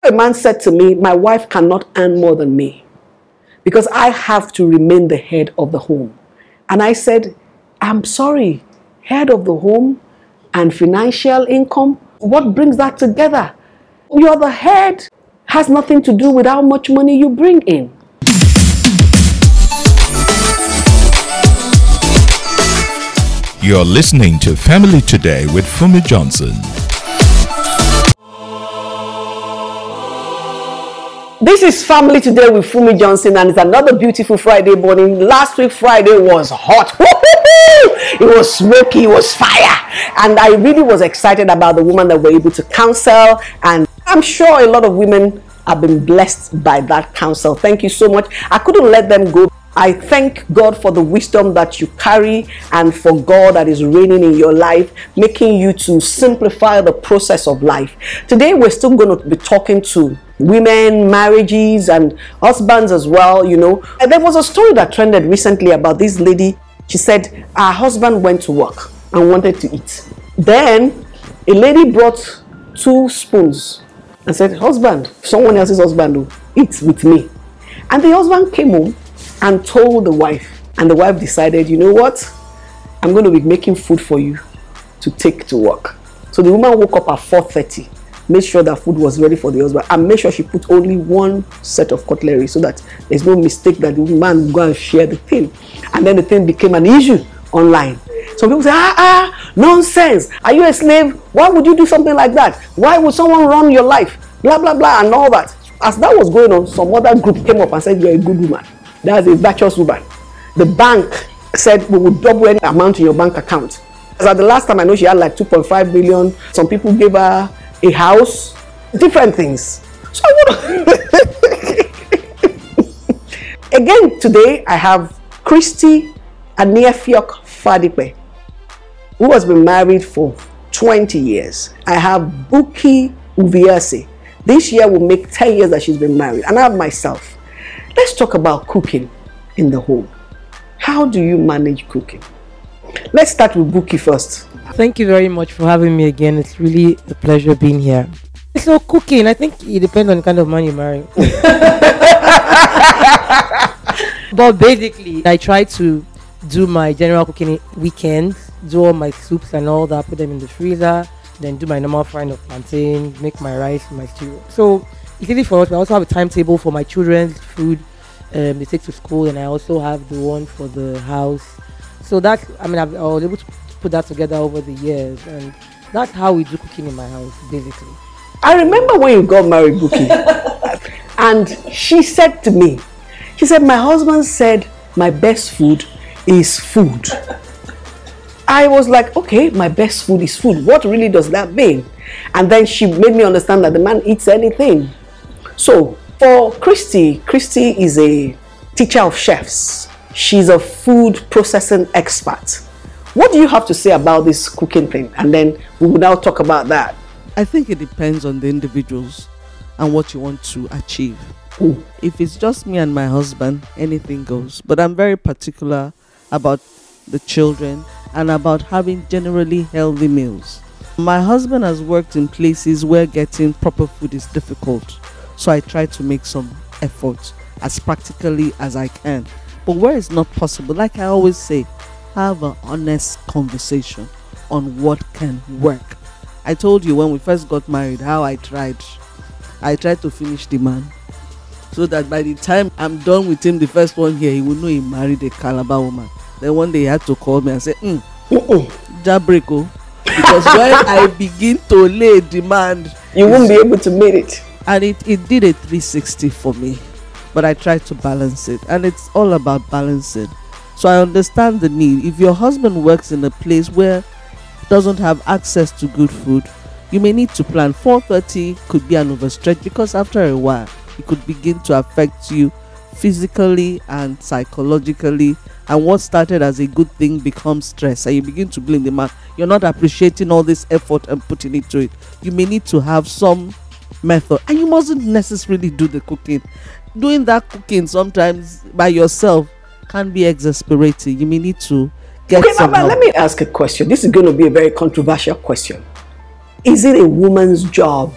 a man said to me, my wife cannot earn more than me because I have to remain the head of the home. And I said, I'm sorry, head of the home and financial income, what brings that together? You're the head, has nothing to do with how much money you bring in. You're listening to Family Today with Funmi Johnson. This is Family Today with Funmi Johnson, and it's another beautiful Friday morning. Last week Friday was hot. It was smoky, it was fire. And I really was excited about the woman that we're able to counsel. And I'm sure a lot of women have been blessed by that counsel. Thank you so much. I couldn't let them go. I thank God for the wisdom that you carry and for God that is reigning in your life, making you to simplify the process of life. Today, we're still going to be talking to women, marriages, and husbands as well, you know. And there was a story that trended recently about this lady. She said her husband went to work and wanted to eat. Then a lady brought 2 spoons and said, husband, someone else's husband will eat with me. And the husband came home and told the wife, and the wife decided, you know what, I'm going to be making food for you to take to work. So the woman woke up at 4:30, made sure that food was ready for the husband, and made sure she put only 1 set of cutlery so that there's no mistake that the man will go and share the thing. And then the thing became an issue online. Some people say, nonsense, are you a slave? Why would you do something like that? Why would someone run your life? Blah blah blah and all that. As that was going on, some other group came up and said, you're a good woman. That's a virtuous woman. The bank said we would double any amount in your bank account. As at the last time, I know she had like 2.5 billion. Some people gave her a house, different things. So again, today I have Christy Aniefiok Fadipe, who has been married for 20 years. I have Buki Uviase. This year will make 10 years that she's been married. And I have myself. Let's talk about cooking in the home. How do you manage cooking? Let's start with Buki first. Thank you very much for having me again. It's really a pleasure being here. So cooking, I think it depends on the kind of man you marry. But basically, I try to do my general cooking weekends, do all my soups and all that, put them in the freezer, then do my normal frying of plantain, make my rice, my stew. So it's easy for us. I also have a timetable for my children's food. They take to school, and I also have the one for the house. So that's, I was able to put that together over the years, and that's how we do cooking in my house, basically. I remember when you got married, Buki, and she said to me, she said, my husband said my best food is food. I was like, okay, my best food is food. What really does that mean? And then she made me understand that the man eats anything. So for Christy, Christy is a teacher of chefs. She's a food processing expert. What do you have to say about this cooking thing? And then we will now talk about that. I think it depends on the individuals and what you want to achieve. Ooh. If it's just me and my husband, anything goes. But I'm very particular about the children and about having generally healthy meals. My husband has worked in places where getting proper food is difficult. So I try to make some effort as practically as I can. But where it's not possible, like I always say, have an honest conversation on what can work. I told you when we first got married how I tried to finish the man. So that by the time I'm done with him, the first one here, he will know he married a Calabar woman. Then one day he had to call me and say, Jabreko. Because when I begin to lay demand, you won't be able to make it. And it did a 360 for me. But I tried to balance it. And it's all about balancing. So I understand the need. If your husband works in a place where doesn't have access to good food, you may need to plan. 4:30 could be an overstretch, because after a while, it could begin to affect you physically and psychologically. And what started as a good thing becomes stress. And you begin to blame the man. You're not appreciating all this effort and putting into it. You may need to have some method, and you mustn't necessarily do the cooking. Doing that cooking sometimes by yourself can be exasperating. You may need to get some help. Let me ask a question. This is going to be a very controversial question. Is it a woman's job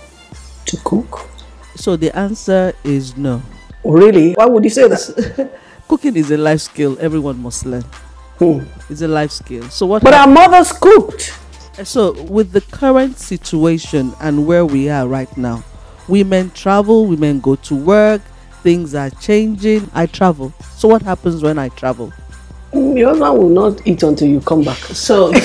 to cook? So the answer is no. Really? Why would you say that? Cooking is a life skill everyone must learn. It's a life skill. So what? But our mothers cooked. So with the current situation and where we are right now, women travel, women go to work, things are changing. I travel. So what happens when I travel? Your husband will not eat until you come back. So those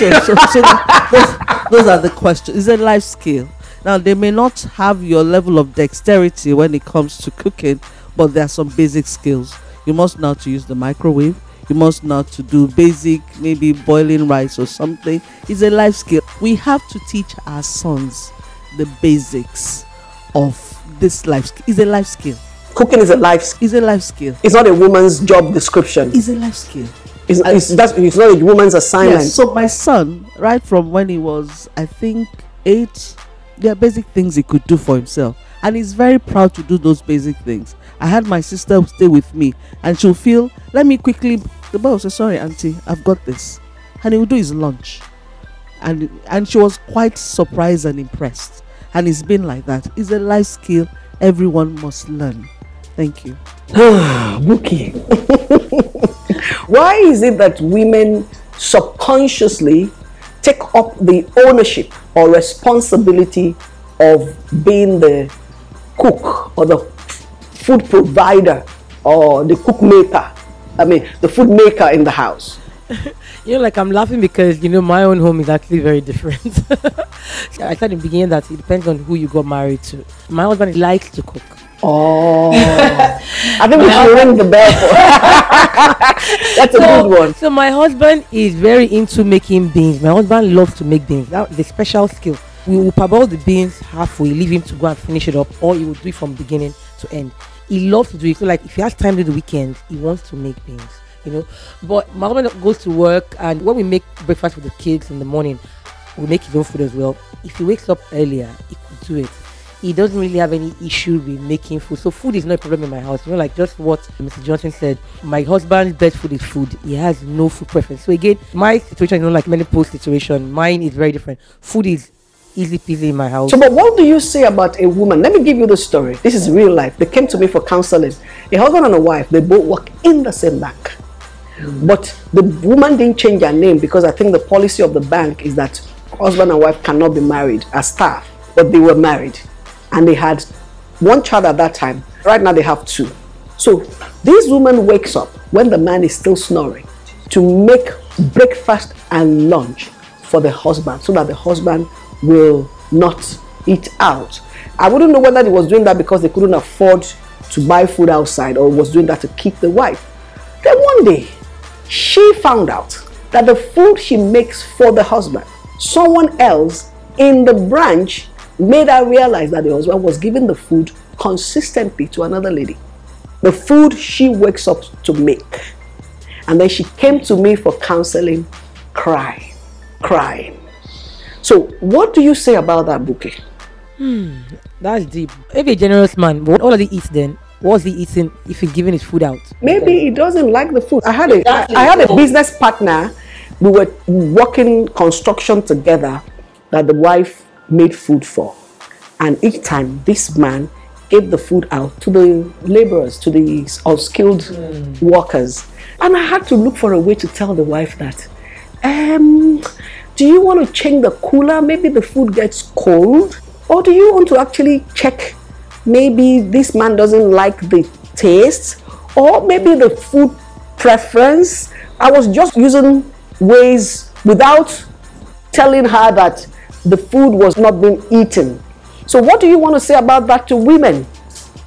are the questions. It's a life skill. Now, they may not have your level of dexterity when it comes to cooking, but there are some basic skills. You must know how to use the microwave. You must know how to do basic, maybe boiling rice or something. It's a life skill. We have to teach our sons the basics of this life skill. It's a life skill. Cooking is a life skill. It's a life skill. It's not a woman's job description. It's a life skill. It's not a woman's assignment. Yes, so my son, right from when he was, I think, 8, there are basic things he could do for himself. And he's very proud to do those basic things. I had my sister stay with me, and she'll feel, let me quickly, the boy will say, sorry, auntie, I've got this. And he will do his lunch. And she was quite surprised and impressed. And it's been like that. It's a life skill everyone must learn. Thank you. Buki. Why is it that women subconsciously take up the ownership or responsibility of being the cook or the food provider or the cook maker? I mean, the food maker in the house. Like I'm laughing because, my own home is actually very different. I said in the beginning that it depends on who you got married to. My husband likes to cook. Oh, I think we should ring the bell for that's a good one. So my husband is very into making beans. My husband loves to make beans. That's the special skill. We will parboil the beans halfway, leave him to go and finish it up, or he will do it from beginning to end. He loves to do it. So like if he has time to do the weekend, he wants to make beans. But my husband goes to work, and when we make breakfast for the kids in the morning, we make his own food as well. If he wakes up earlier, he could do it. He doesn't really have any issue with making food. So food is not a problem in my house. Like just what Mr. Johnson said, my husband's best food is food. He has no food preference. So again, my situation is not like many people's situation. Mine is very different. Food is easy peasy in my house. So, but what do you say about a woman? Let me give you the story. This is real life. They came to me for counseling. A husband and a wife, they both work in the same bank. But the woman didn't change her name because I think the policy of the bank is that husband and wife cannot be married as staff, but they were married. And they had one child at that time. Right now they have 2. So this woman wakes up when the man is still snoring to make breakfast and lunch for the husband so that the husband will not eat out. I wouldn't know whether he was doing that because they couldn't afford to buy food outside or was doing that to keep the wife. Then one day she found out that the food she makes for the husband, someone else in the branch made her realize that the husband was giving the food consistently to another lady. The food she wakes up to make. And then she came to me for counseling, crying. So what do you say about that, Buki? That's deep. If a generous man, what all of he eats then? What's he eating if he's giving his food out? Maybe he doesn't like the food. I had a business partner. We were working construction together that the wife made food for, and each time this man gave the food out to the laborers, to the unskilled workers, and I had to look for a way to tell the wife that do you want to change the cooler? Maybe the food gets cold, or do you want to actually check maybe this man doesn't like the taste, or maybe the food preference. I was just using ways without telling her that the food was not being eaten. So what do you want to say about that to women?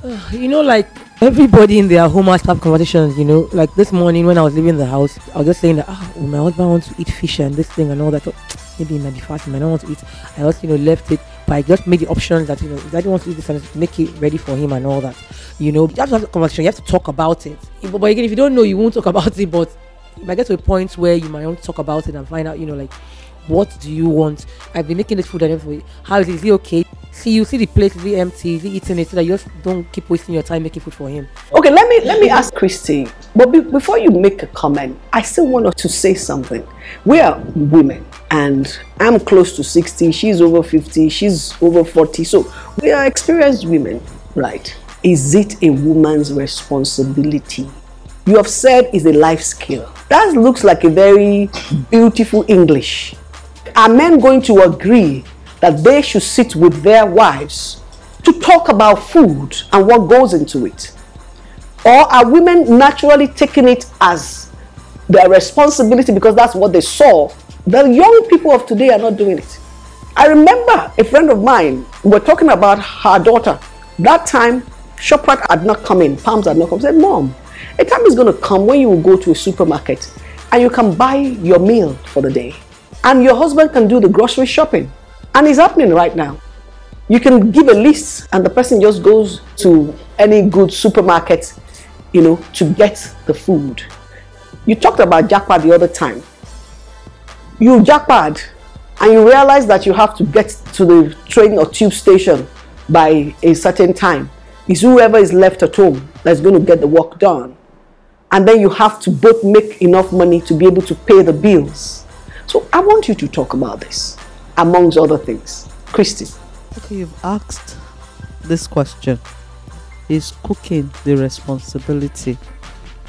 Like everybody in their home has to have conversations, like this morning when I was leaving the house, I was just saying that my husband wants to eat fish and this thing and all that. Maybe he might be fasting, I don't want to eat. I also left it, but I just made the option that if daddy wants to eat this and make it ready for him and all that. You have to have a conversation, you have to talk about it. But again, if you don't know, you won't talk about it, but you might get to a point where you might want to talk about it and find out, like, what do you want? I've been making this food and everything. How is it? Is it okay? You see the plate, is it empty? Is he eating it? So that you just don't keep wasting your time making food for him. Okay, let me ask Christy. But before you make a comment, I still want to say something. We are women, and I'm close to 60. She's over 50. She's over 40. So we are experienced women. Right. Is it a woman's responsibility? You have said it's a life skill. That looks like a very beautiful English. Are men going to agree that they should sit with their wives to talk about food and what goes into it? Or are women naturally taking it as their responsibility because that's what they saw? The young people of today are not doing it. I remember a friend of mine, we were talking about her daughter. That time, ShopRite had not come in, Palms had not come. I said, Mom, a time is going to come when you will go to a supermarket and you can buy your meal for the day. And your husband can do the grocery shopping. And it's happening right now. You can give a list and the person just goes to any good supermarket, to get the food. You talked about jackpot the other time. You jackpot and you realize that you have to get to the train or tube station by a certain time. It's whoever is left at home that's going to get the work done. And then you have to both make enough money to be able to pay the bills. So I want you to talk about this, amongst other things. Christy. Okay, you've asked this question. Is cooking the responsibility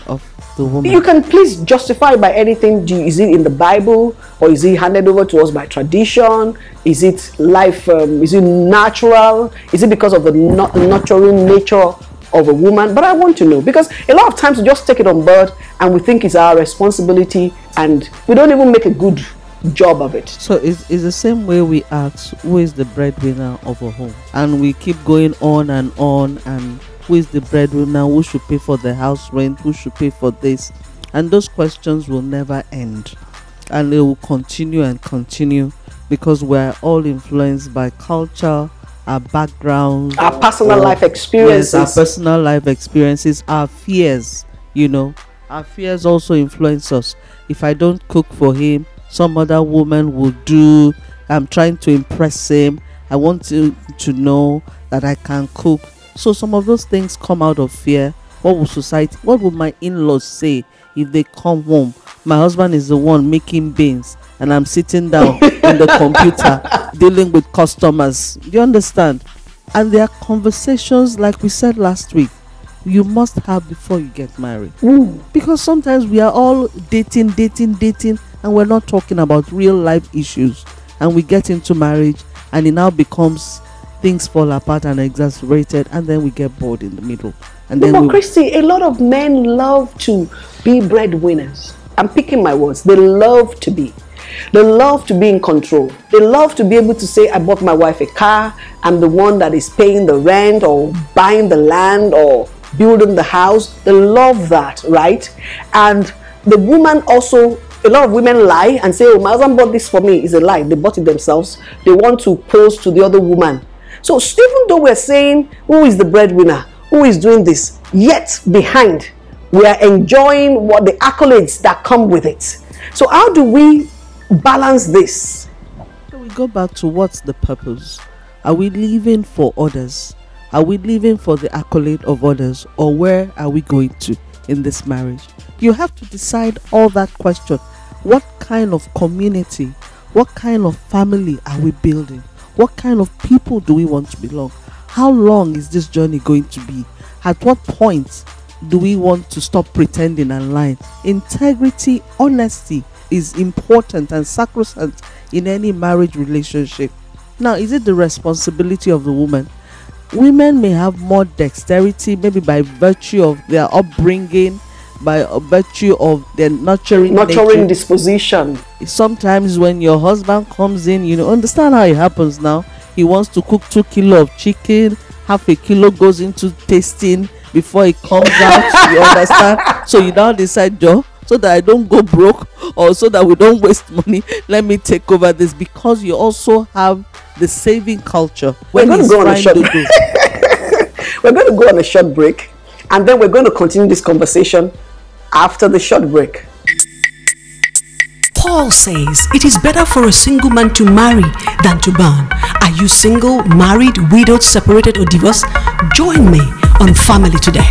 of the woman? You can please justify by anything. Is it in the Bible, or is it handed over to us by tradition? Is it life? Is it natural? Is it because of the nurturing nature of a woman? But I want to know, because a lot of times we just take it on board and we think it's our responsibility and we don't even make a good job of it. So it's the same way we ask, who is the breadwinner of a home? And we keep going on, and who is the breadwinner? Who should pay for the house rent? Who should pay for this? And those questions will never end, and they will continue and continue, because we're all influenced by culture, our backgrounds, our personal life experiences. Yes, our personal life experiences, our fears. Our fears also influence us. If I don't cook for him, some other woman will do. I'm trying to impress him. I want to know that I can cook. So some of those things come out of fear. What will my in-laws say if they come home? My husband is the one making beans and I'm sitting down in the computer dealing with customers. Do you understand? And there are conversations, like we said last week, you must have before you get married. Because sometimes we are all dating, and we're not talking about real life issues. And we get into marriage and it now becomes, things fall apart and exacerbated, and then we get bored in the middle. And then Christy, a lot of men love to be breadwinners. I'm picking my words. They love to be. They love to be in control. They love to be able to say, I bought my wife a car. I'm the one that is paying the rent or buying the land or building the house. They love that, right? And the woman also, a lot of women lie and say, oh, my husband bought this for me. It's a lie. They bought it themselves. They want to pose to the other woman. So even though we're saying, who is the breadwinner? Who is doing this? Yet behind, we are enjoying what the accolades that come with it. So how do we balance this? So we go back to, what's the purpose? Are we living for others? Are we living for the accolade of others? Or where are we going to in this marriage? You have to decide all that question. What kind of community, what kind of family are we building? What kind of people do we want to belong? How long is this journey going to be? At what point do we want to stop pretending and lying? Integrity, honesty is important and sacrosanct in any marriage relationship. Now, is it the responsibility of the woman? Women may have more dexterity, maybe by virtue of their upbringing, by virtue of their nurturing disposition. Sometimes when your husband comes in, understand how it happens now. He wants to cook 2 kilos of chicken, half a kilo goes into tasting before it comes out. You understand? So you now decide, Joe, so that I don't go broke, or so that we don't waste money, let me take over this, because you also have the saving culture. We're going to go on a short break. We're going to go on a short break, and then we're going to continue this conversation after the short break. Paul says it is better for a single man to marry than to burn. Are you single, married, widowed, separated, or divorced? Join me on Family Today.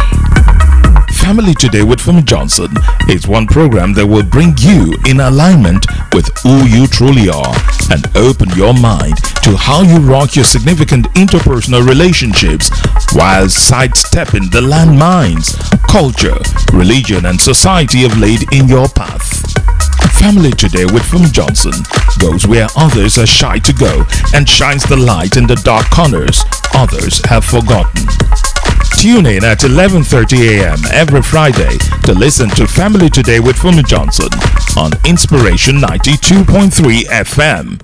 Family Today with Funmi Johnson is one program that will bring you in alignment with who you truly are and open your mind to how you rock your significant interpersonal relationships while sidestepping the landmines culture, religion, and society have laid in your path. Family Today with Funmi Johnson goes where others are shy to go and shines the light in the dark corners others have forgotten. Tune in at 11:30 a.m. every Friday to listen to Family Today with Funmi Johnson on Inspiration 92.3 FM.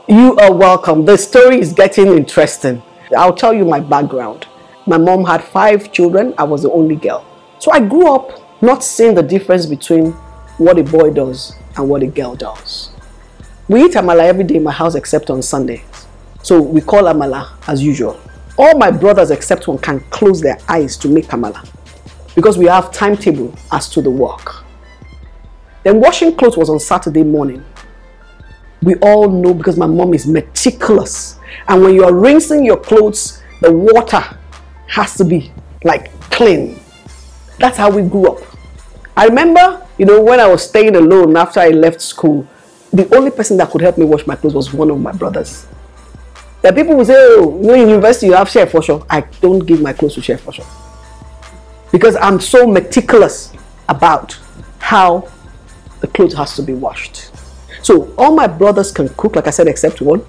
You are welcome. The story is getting interesting. I'll tell you my background. My mom had 5 children. I was the only girl. So I grew up not seeing the difference between what a boy does and what a girl does. We eat amala every day in my house except on Sunday. So we call amala as usual. All my brothers except one can close their eyes to make amala because we have timetable as to the work. Then washing clothes was on Saturday morning. We all know because my mom is meticulous. And when you are rinsing your clothes, the water has to be like clean. That's how we grew up. I remember, when I was staying alone after I left school, the only person that could help me wash my clothes was one of my brothers. The people will say, oh, in university you have chef for sure. I don't give my clothes to chef for sure. Because I'm so meticulous about how the clothes has to be washed. So all my brothers can cook, like I said, except one,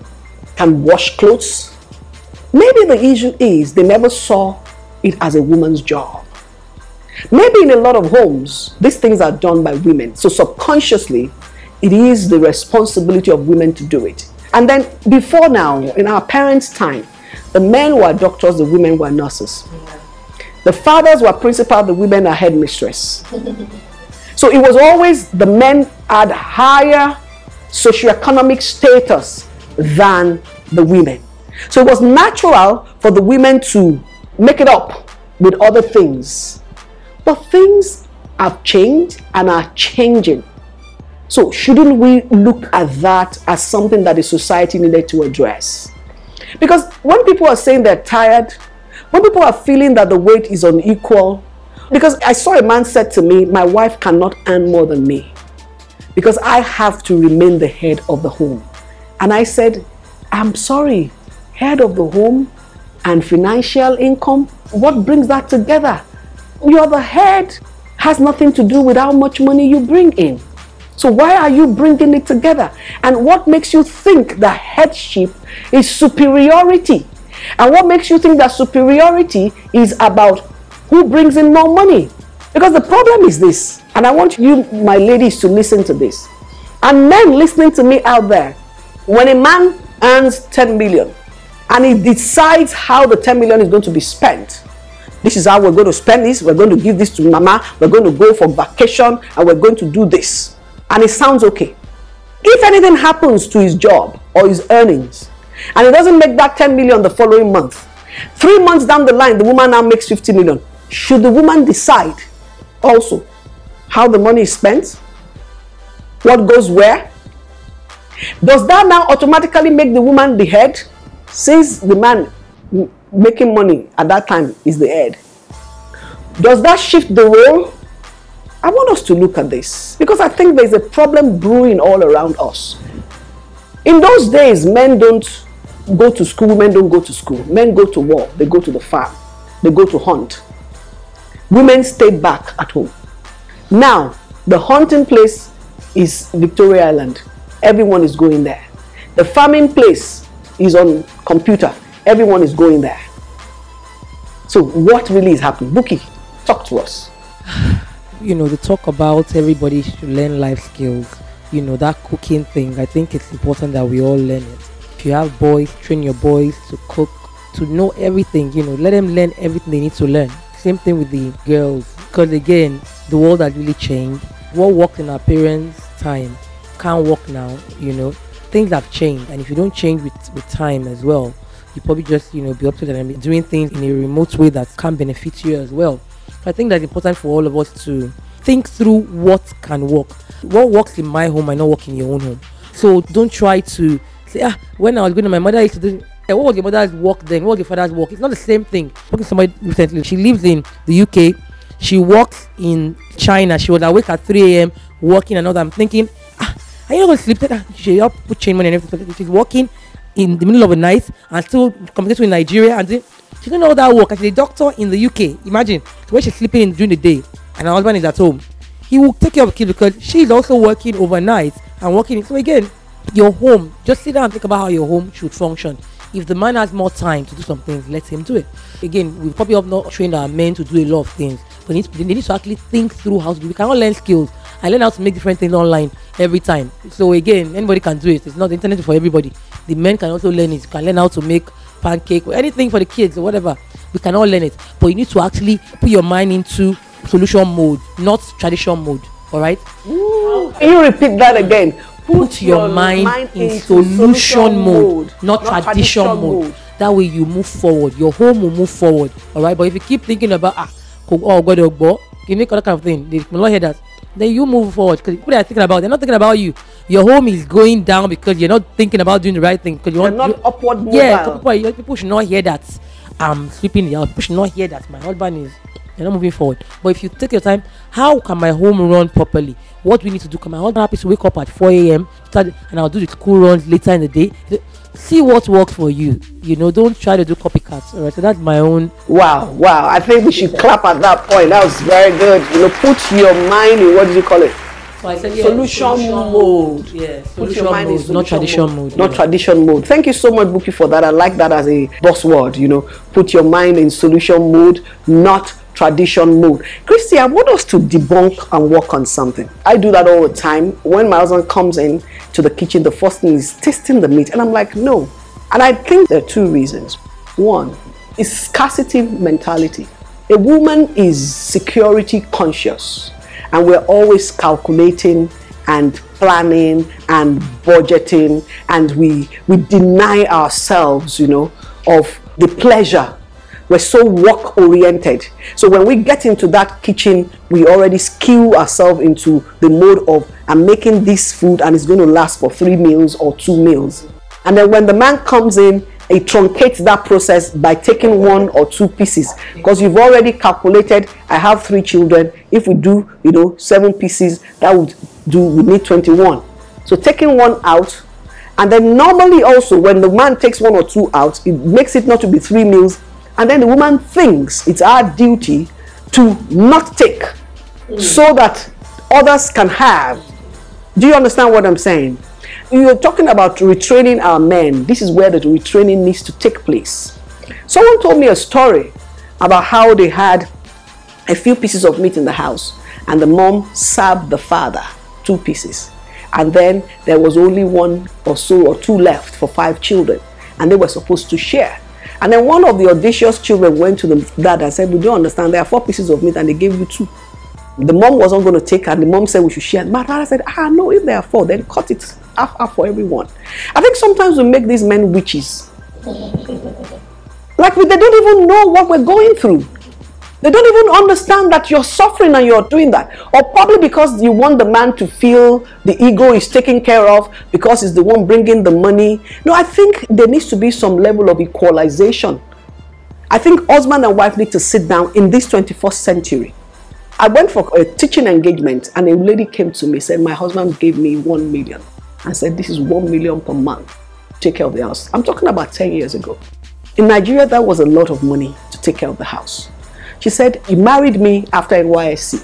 can wash clothes. Maybe the issue is they never saw it as a woman's job. Maybe in a lot of homes, these things are done by women. So subconsciously, it is the responsibility of women to do it. And then before now, in our parents' time, the men were doctors, the women were nurses. The fathers were principal, the women are headmistress. So it was always the men had higher socioeconomic status than the women. So it was natural for the women to make it up with other things. But things have changed and are changing. So shouldn't we look at that as something that the society needed to address? Because when people are saying they're tired, when people are feeling that the weight is unequal, because I saw a man said to me, my wife cannot earn more than me because I have to remain the head of the home. And I said, I'm sorry, head of the home and financial income, what brings that together? You're the head, has nothing to do with how much money you bring in. So why are you bringing it together? And what makes you think that headship is superiority? And what makes you think that superiority is about who brings in more money? Because the problem is this, and I want you, my ladies, to listen to this. And men listening to me out there, when a man earns 10 million and he decides how the 10 million is going to be spent, this is how we're going to spend this, we're going to give this to mama, we're going to go for vacation, and we're going to do this. And it sounds okay. If anything happens to his job or his earnings, and he doesn't make that 10 million the following month, 3 months down the line, the woman now makes 50 million. Should the woman decide also how the money is spent? What goes where? Does that now automatically make the woman the head? Since the man making money at that time is the head. Does that shift the role? I want us to look at this because I think there's a problem brewing all around us. In those days, men don't go to school, women don't go to school. Men go to war, they go to the farm, they go to hunt. Women stay back at home. Now, the hunting place is Victoria Island. Everyone is going there. The farming place is on computer. Everyone is going there. So what really is happening? Buki, talk to us. The talk about everybody should learn life skills, that cooking thing, I think it's important that we all learn it. If you have boys, train your boys to cook, to know everything, let them learn everything they need to learn. Same thing with the girls, because again, the world has really changed. What worked in our parents' time can't work now, Things have changed, and if you don't change with time as well, you probably just, be up to them and be doing things in a remote way that can benefit you as well. I think that's important for all of us to think through what can work. What works in my home might not work in your own home. So don't try to say, when I was going to my mother used to do, what was your mother's work then? What was your father's work? It's not the same thing. I spoke to somebody recently. She lives in the UK. She works in China. She was awake at 3 a.m. working and all that. I'm thinking, are you not going to sleep? She helped put chain money and everything. She's working in the middle of the night and still communicating with Nigeria, and she didn't know all that work. And she's a doctor in the UK. Imagine where she's sleeping during the day and her husband is at home. He will take care of the kids because she's also working overnight and working. So again, your home, just sit down and think about how your home should function. If the man has more time to do some things, let him do it. Again, we probably have not trained our men to do a lot of things, but they need to actually think through how to do. We cannot learn skills. I learn how to make different things online every time. So again, anybody can do it. It's not the internet for everybody. The men can also learn it. You can learn how to make pancake or anything for the kids or whatever. We can all learn it, but you need to actually put your mind into solution mode, not tradition mode. All right? Ooh, can you repeat that again? Put your mind in solution mode, not tradition mode. That way you move forward. Your home will move forward. All right? But if you keep thinking about you make other kind of thing, they will not hear that. Then you move forward, because people are thinking about, they're not thinking about you. Your home is going down because you're not thinking about doing the right thing. Because you're not upward mobile. Yeah, people should not hear that I'm sleeping in the house. People should not hear that my husband is. You're not moving forward. But if you take your time, how can my home run properly? What do we need to do? Can my husband happy to wake up at 4 a.m. and I'll do the school runs later in the day? See what works for you. You know, don't try to do copycats. All right, so that's my own. Wow. I think we should clap at that point. That was very good. You know, put your mind in, what did you call it? So I said, solution mode. Yeah, put your mind in solution not tradition mode. Not tradition mode. Thank you so much, Buki, for that. I like that as a buzzword. You know, put your mind in solution mode, not tradition mode. Christy, I want us to debunk and work on something. I do that all the time. When my husband comes in to the kitchen, the first thing is tasting the meat, and I'm like, no. And I think there are two reasons. One is scarcity mentality. A woman is security conscious, and we're always calculating and planning and budgeting, and we deny ourselves, you know, of the pleasure. We're so work oriented. So when we get into that kitchen, we already skew ourselves into the mode of, I'm making this food and it's going to last for 3 meals or 2 meals. And then when the man comes in, he truncates that process by taking 1 or 2 pieces, because you've already calculated, I have 3 children. If we do, you know, 7 pieces, that would do, we need 21. So taking 1 out, and then normally also when the man takes 1 or 2 out, it makes it not to be 3 meals. And then the woman thinks it's our duty to not take so that others can have. Do you understand what I'm saying? You're talking about retraining our men. This is where the retraining needs to take place. Someone told me a story about how they had a few pieces of meat in the house, and the mom served the father 2 pieces. And then there was only 1 or so or 2 left for 5 children, and they were supposed to share. And then one of the audacious children went to the dad and said, we don't understand, there are 4 pieces of meat and they gave you 2. The mom wasn't going to take, and the mom said we should share. My father said, no, if there are 4, then cut it half for everyone. I think sometimes we make these men witches. Like they don't even know what we're going through. They don't even understand that you're suffering and you're doing that. Or probably because you want the man to feel the ego is taken care of because he's the one bringing the money. No, I think there needs to be some level of equalization. I think husband and wife need to sit down in this 21st century. I went for a teaching engagement, and a lady came to me and said, my husband gave me 1 million. I said, this is 1 million per month. Take care of the house. I'm talking about 10 years ago. In Nigeria, that was a lot of money to take care of the house. She said, he married me after NYSC,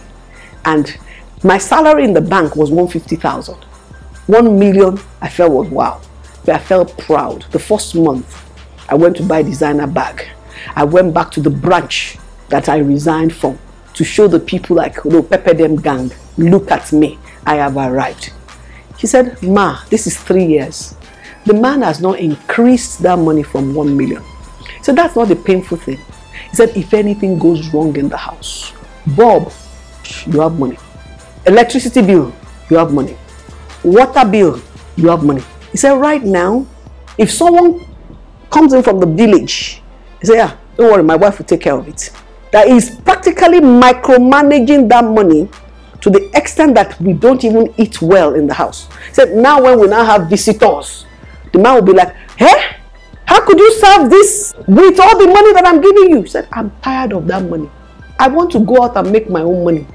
and my salary in the bank was 150,000. 1 million, I felt was wow. But I felt proud. The first month, I went to buy a designer bag. I went back to the branch that I resigned from to show the people, like, pepper them gang, look at me, I have arrived. She said, ma, this is 3 years. The man has not increased that money from 1 million. So that's not the painful thing. He said, if anything goes wrong in the house, Bob, you have money. Electricity bill, you have money. Water bill, you have money. He said, right now, if someone comes in from the village, he said, yeah, don't worry, my wife will take care of it. That is practically micromanaging that money to the extent that we don't even eat well in the house. He said, now when we now have visitors, the man will be like, hey, how could you serve this with all the money that I'm giving you? He said, I'm tired of that money. I want to go out and make my own money.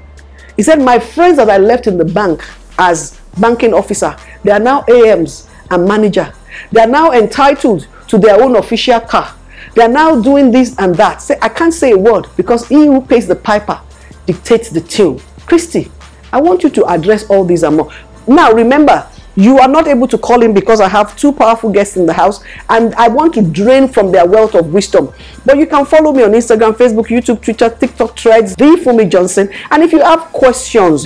He said, my friends that I left in the bank as banking officer, they are now AMs and manager. They are now entitled to their own official car. They are now doing this and that. Say, I can't say a word because he who pays the piper dictates the tune. Christy, I want you to address all these and more. Now, remember, you are not able to call in because I have two powerful guests in the house and I want to drain from their wealth of wisdom. But you can follow me on Instagram, Facebook, YouTube, Twitter, TikTok, Threads, the Funmi Johnson. And if you have questions,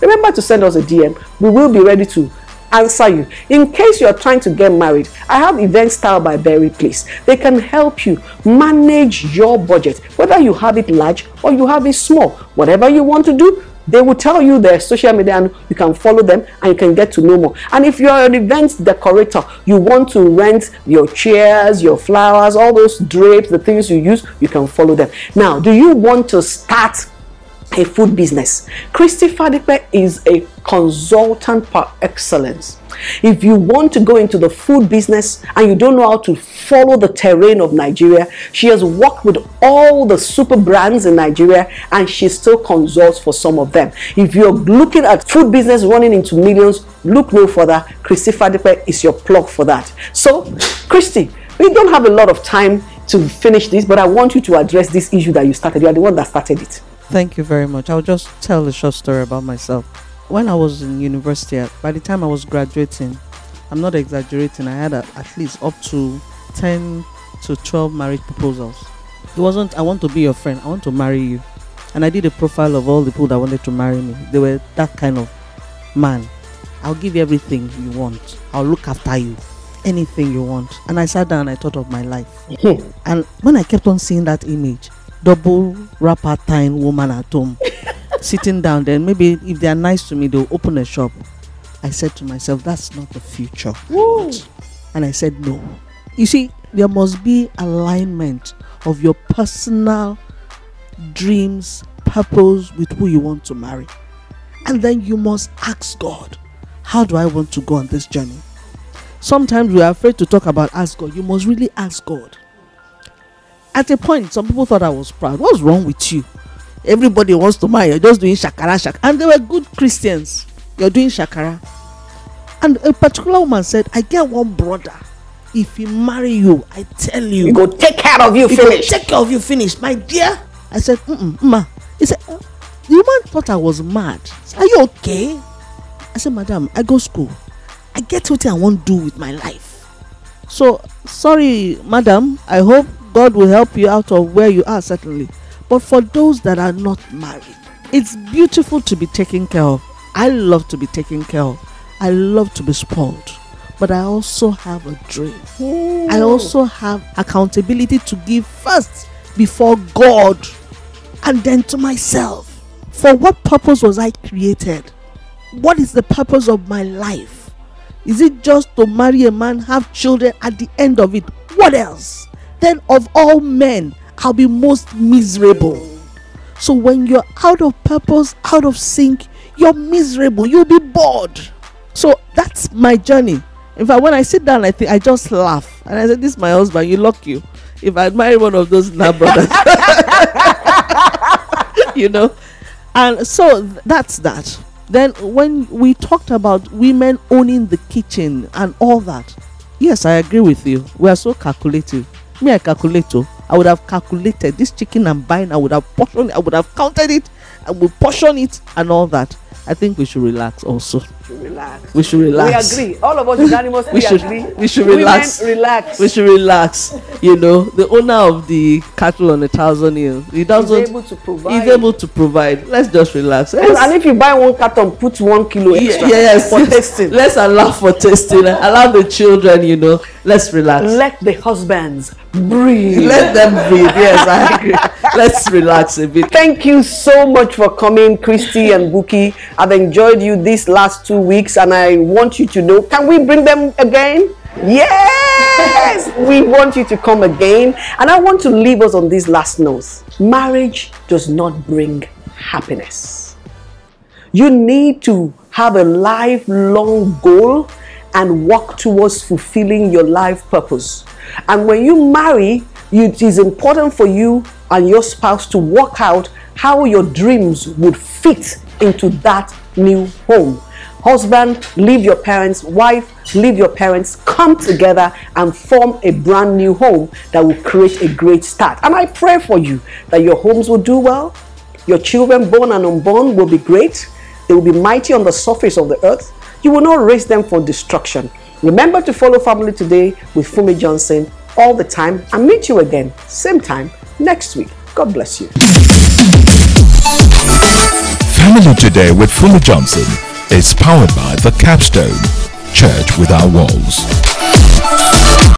remember to send us a DM. We will be ready to answer you. In case you are trying to get married, I have Event Style by Berry Place. They can help you manage your budget, whether you have it large or you have it small. Whatever you want to do, they will tell you their social media and you can follow them and you can get to know more. And if you're an event decorator, you want to rent your chairs, your flowers, all those drapes, the things you use, you can follow them. Now, do you want to start a food business? Christy Fadipe is a consultant par excellence. If you want to go into the food business and you don't know how to follow the terrain of Nigeria, she has worked with all the super brands in Nigeria and she still consults for some of them. If you're looking at food business running into millions, look no further. Christy Fadipe is your plug for that. So, Christy, we don't have a lot of time to finish this, but I want you to address this issue that you started. You are the one that started it. Thank you very much. I'll just tell a short story about myself. When I was in university, by the time I was graduating, I'm not exaggerating, I had at least up to 10 to 12 marriage proposals. It wasn't, I want to be your friend, I want to marry you. And I did a profile of all the people that wanted to marry me. They were that kind of man. I'll give you everything you want. I'll look after you. Anything you want. And I sat down and I thought of my life. And when I kept on seeing that image, double rapper time woman at home, sitting down, then maybe if they are nice to me, they'll open a shop. I said to myself, that's not the future. Woo. And I said, no. You see, there must be alignment of your personal dreams, purpose with who you want to marry. And then you must ask God, how do I want to go on this journey? Sometimes we are afraid to talk about ask God. You must really ask God. At a point, some people thought I was proud. What's wrong with you? Everybody wants to marry. You're just doing shakara. And they were good Christians. You're doing shakara. And a particular woman said, I get one brother. If he marry you, I tell you, he go take care of you, finish. Take care of you, finish. My dear. I said, ma. He said, the woman thought I was mad. Said, are you okay? I said, madam, I go school. I get what I want to do with my life. So, sorry, madam. I hope God will help you out of where you are, certainly. But for those that are not married, it's beautiful to be taken care of. I love to be taken care of. I love to be spoiled. But I also have a dream. I also have accountability to give first before God and then to myself. For what purpose was I created? What is the purpose of my life? Is it just to marry a man, have children at the end of it? What else? Then of all men, I'll be most miserable. So when you're out of purpose, out of sync, you're miserable. You'll be bored. So that's my journey. In fact, when I sit down, I just laugh. And I said, this is my husband, you luck you. If I'd marry one of those now brothers. You know. And so that's that. Then when we talked about women owning the kitchen and all that, yes, I agree with you. We are so calculative. Me, I calculate. I would have calculated this chicken I'm buying. I would have portioned it. I would have counted it. I would portion it and all that. I think we should relax also. We should relax. We agree. All of us unanimously agree. We should relax. Relax. We should relax. You know, the owner of the cattle on 1,000 hills, he doesn't. He's able to provide. He's able to provide. Let's just relax. And if you buy 1 carton, put 1 kilo extra. Yes. For tasting. Let's allow for tasting. Allow the children. You know. Let's relax. Let the husbands breathe. Let them breathe. Yes, I agree. Let's relax a bit. Thank you so much for coming, Christy and Buki. I've enjoyed you these last 2 weeks, and I want you to know, can we bring them again? Yes, we want you to come again. And I want to leave us on these last notes. Marriage does not bring happiness. You need to have a lifelong goal and work towards fulfilling your life purpose. And when you marry, it is important for you and your spouse to work out how your dreams would fit into that new home. Husband, leave your parents. Wife, leave your parents. Come together and form a brand new home that will create a great start. And I pray for you that your homes will do well. Your children, born and unborn, will be great. They will be mighty on the surface of the earth. You will not raise them for destruction. Remember to follow Family Today with Funmi Johnson all the time, and meet you again, same time, next week. God bless you. Family Today with Funmi Johnson is powered by the Capstone Church Without Walls.